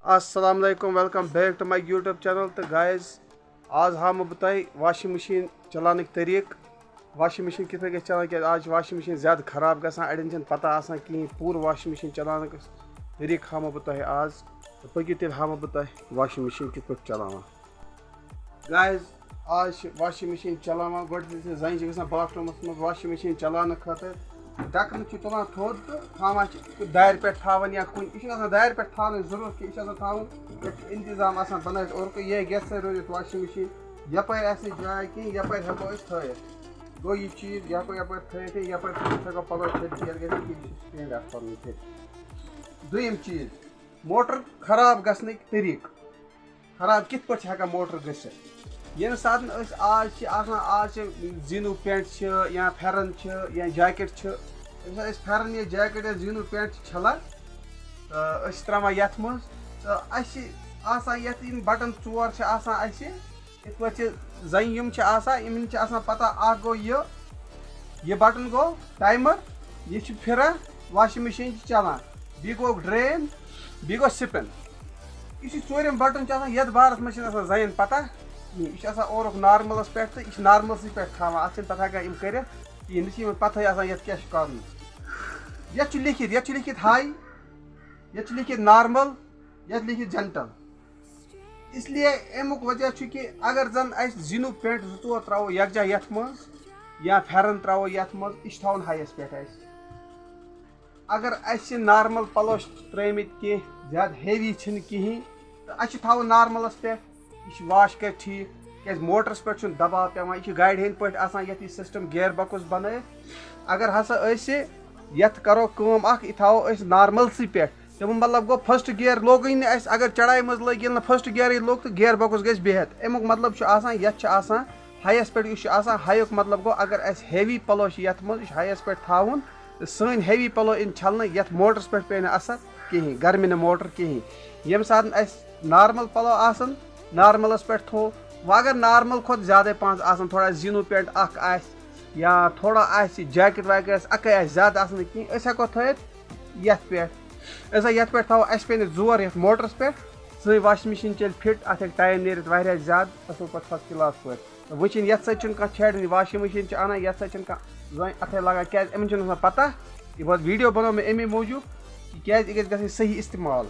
अस्सलाम वालेकुम welcome back to my YouTube channel. तो गाइस आज हामो बह तह वाशिंग मशीन चलान तरीक। वाशिंग मशीन कित पे चलान क्या आज वाशिंग मशीन ज़्यादा खराब गसान अड़न पता आसान कहीं पूरा वाशिंग मशीन चलान तरीक हामो बह तह आज। तो पकि तेल हामो बह तह वाशिंग मशीन कित पे चलान। गाइस आज वाशिंग मशीन चलान गो जन गसान बाथरूमस मज वाशिंग मशीन चलान खतर ढकन तुलान थोद तो थी दार पे या कुन यह दार पे जरूरत कि इंतजाम बन और यह गैस रोज वाशिंग मशीन यपर जाए कहीं यपर हेको थत गो यह चीज यपर थत यपर हेको पलो दुम चीज मोटर खराब गसन तरीक खराब कित पे हेकान मोटर गसित ये सात आज जीनू पेंट या फेरन या जैकेट फेरन या जैकेट या जीनू पेंट छलान त्रा ये तो बटन चोर इत पे जन इन पता गो ये बटन गो टाइमर यह फिर washing machine challan be go drain be go spin यह चोरम बटन ये बारस मे जन पता यह और नार्मलस पे तो यह नार्मलस पे अत पता हेकान कर कहें पता ये क्या कर लिखित हाई ये लिखित नार्मल ये लिखित जेंटल। इसलिए अमुक वजह कि अगर जन जीनू पेंट जो त्रो यकजा ये या फेरन त्रो ये यह थवन हाइस पे अगर नार्मल पलो त्रिमित कह ज्यादा हेवी कहें तो थवन नार्मलस पे यह वाश कर ठीक क्या मोटरस पे दबाव पे यह गाड़ हंद पे सिस्टम गियर बॉक्स बन अगर हसा ये करो कम यह थो नार्मलस पे तम मतलब गो फर्स्ट गियर लोग अगर चढ़ाई मज लग ये फर्स्ट गियर लोग तो गियर बॉक्स गई बिहत अमुक मतलब ये हाइस पे हाइक मतलब गो अगर हेवी पलो ये हाइस पे थवन तो सन हेवी पलो इन छलन ये मोटरस पे पे असर कहें गर्मी मोटर कहें ये सात नार्मल पलो आसन नार्मलस पे थो अगर नार्मल खुद ज्यादा पहन थोड़ा जीनू पेंट या थोड़ा जैकेट वैकेट अक ज्यादा कहें हेको थत ये पे थो पे जोर ये मोटरस पे सी वाशिंग मशीन चल फिट अत टाइम नीरत वारिया ज्यादा असल पे फर्स्ट क्लास पे वुन ये छेड़ वाशिंग मशीन अनान ये अत लगा क्या अमन पता यह वीडियो बनो मे अमे मूजूब क्या गई सही इस्तेमाल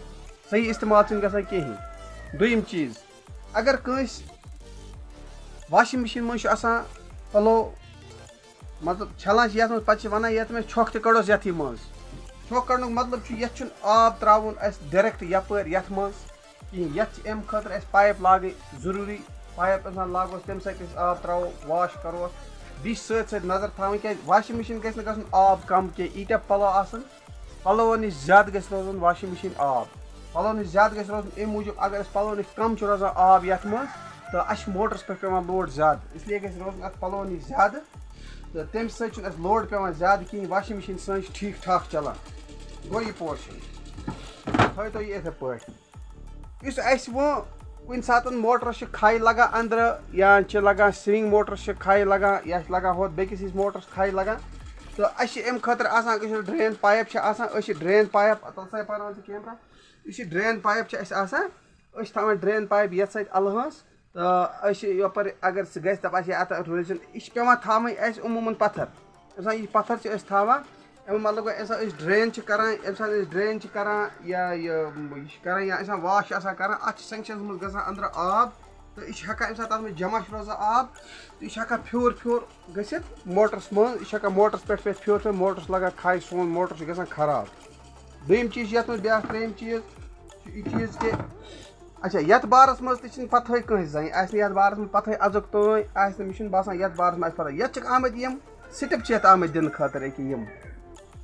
गसान कहें। दुम चीज अगर कंस वाशिंग मशीन मज पलो मतलब छलान ये पे वन ये छक तो कड़ोस ये मज छक कड़ मतलब ये आब त्रावन डायरेक्ट यपर ये कहें ये अम खतर पाइप लाग जरूरी पाइप लागोस तम सत आब त्रो वाश करो बी सत नजर थी क्या वाशिंग मशीन गई आब कम कह ईटा पलो पलो नश ज्यादा रोजन वाशिंग मशीन आब पलो नश ज्यादा रोजन अम मूजूब अगर पलो नश कम रोजान आब ये तो मोटरस पे पे लोड ज्यादा इसलिए गई रोजन अत पलो नश ज्यादा तो तम सत लोड पे ज्यादा कहें वाशिंग मशीन सन ठीक ठाक चलान गो यह पोर्शन थो तो ये पे वो कुन सात मोटरस खाई लगा अंदर या लगा स्विंग मोटरस खाई लगा या लगा हो बेकिस मोटरस खाई लगा तो अम खतर drain pipe drain pipe camera यह ड्रेन पाइप थवान ड्रेन पाइप ये सत अलहस तो यपर अगर सह गि दप अत रोजन यह पे थवन अमूमन पत्थर यह पत्थर थवान मतलब ड्रेन ड्रेन या वाश कर अत सेंक्शन मज ग अंदर आब तो यह हेकान अमे जमा रोजान आब तो यह फ्योर फ्योर गसित मोटरस मज यह मोटरस पे फ्योर फ्योर मोटरस लगा खाई सोन मोटर गसान खराब। दोम चीज ये ब्या त्रेम चीज यह चीज कि अच्छा ये बारस मज तो पता कह जन बारस मज पता अजुक तन मे बासान ये बारस मज पता ये आमद यम सिटप ये आमद दिन खतर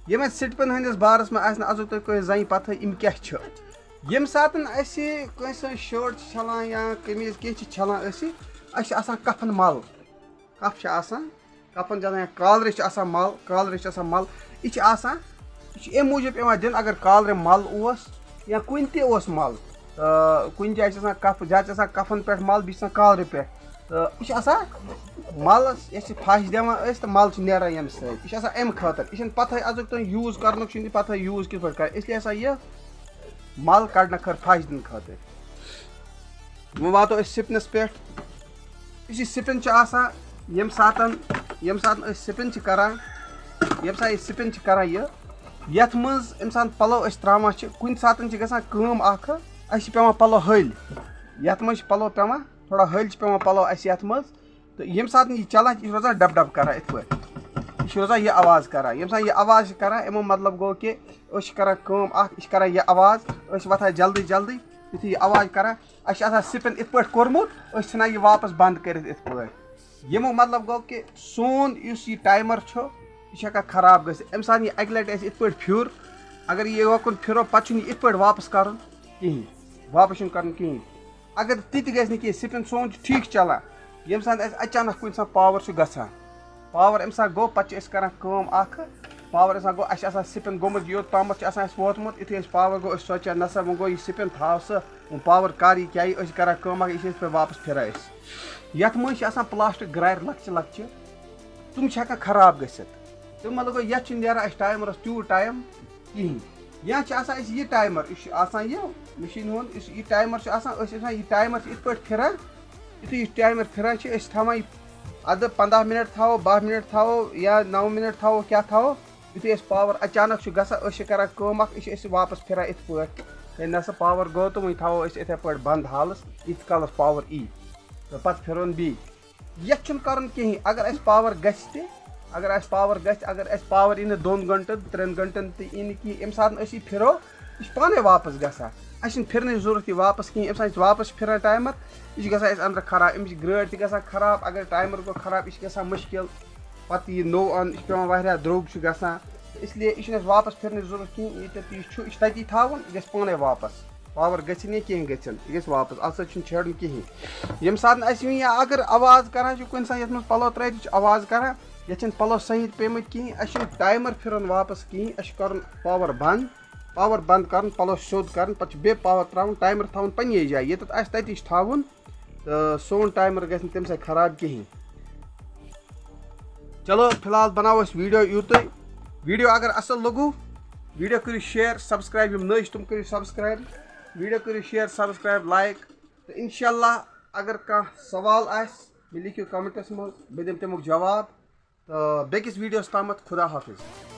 यम सिटपन हंदिस बारस में अजुक तुम कह जन पता यम क्या यम सात कंस शर्ट छलान या कमीज कह छलान कफन मल कफ कफन जन कालर मल यह अम मूजूब पे दिन अगर कालर मल या कुन तस मल कुन जाए कफ ज्यादा कफन पे मल बी कालर पे तो यह मल फश दिवान तो मल नारान यम सम खतर यह पता अजुक तुम यूज कर पता यूज कित पे कर इसलिए मल कड़न खर फश दिन खातिर वो वातो सिपनस पे सिपिन यम सात सिपिन करान यम सा सिपिन करान यथ मज इंसान पलो त्रावान कुन सात गम पे पलो हल यथ मज पलो पे थोड़ा हल पे पलो यथ मज तो यम सात यह चलान यह रोजान डब डब करान इत पे यह रोजान यह आवाज़ करान यम सात यह आवाज़ करान अमो मतलब गो कि करान यह आवाज़ वथान जल्दी जल्दी यु यह आवाज़ करान सिपिन इत पे कोर्मुत छान यह वापस बंद कर इत पे यमो मतलब गो कि सोन यह टाइमर यह खराब गम सात यह अक लट इत पे फिर अगर यह योकुन फिरो पे इत पे वापस कर कहें वापस कर अगर ति गि सिपिन सोन ठीक चलान यम सात अचानक कुछ पावर गसान पावर अम सात गो पे पावर गो अ सिपिन गोमुत योत ताम वोतमुत युथे पावर गो सोचा नसा वो गो यह सिपिन थाव सह पावर कर यह क्या करान यह पे वापस फिर यथ मज प्लास्टिक ग्रार लक्च लक्च तुम खराब गसित तुम मतलब ये नीरान टाइमरस तूत टाइम कहें या यह टाइमर यह मशीन हुन यह टाइमर यह टाइमर इत पे फिरान युथे यह टाइमर फिरान थावान अद 15 मिनट थो 12 मिनट थो या 9 मिनट थो क्या थो युथे पावर अचानक गसान यह वापस फिरान इत पे नसा पावर गो तो वो थो इथे पे बंद हालस इत कालस पावर तो पे फिर बी यह कर कहें अगर पावर अगर पावर अगर पावर इन 2 घंटन 3 घंटन तो इन कहें यम सात फिरो यह पाने वापस गसान फिरन जरूरत यह वापस कहें यम सात वापस फिरान टाइमर यह गसान अंदर खराब अमिच ग्रड़ त खराब अगर टाइमर गो खराब यह गसान मुश्किल पत यह नो अन यह पे द्रोग गसान इसलिए यह वापस फिरन जरूरत कहें यह तती थवन यह पाने वापस पावर गि कहें गि वापस अत छेड़न कहें यम सात अगर आवाज़ करान कुन सा ये पलो त्रित आवाज़ करान ये पलो सही पेमत कहें टाइमर फिरन वापस कहें कर पावर बंद कर पलो सोद कर पे पावर त्रावन टाइमर थवन पन्ने जाए ये तति थवन तो सोन टाइमर गि तम सा खराब कहें चलो फिलहाल बनाओ वीडियो यूत वीडियो अगर असल लगू वीडियो करो शेयर सब्सक्राइब नई तुम करो सब्सक्राइब वीडियो करो शेयर सब्सक्राइब लाइक तो इंशाल्लाह अगर कह सवाल लिखियो कमेंटस मज बह दिम तमुक जवाब तो बेकिस वीडियोस तामत खुदा हाफिज।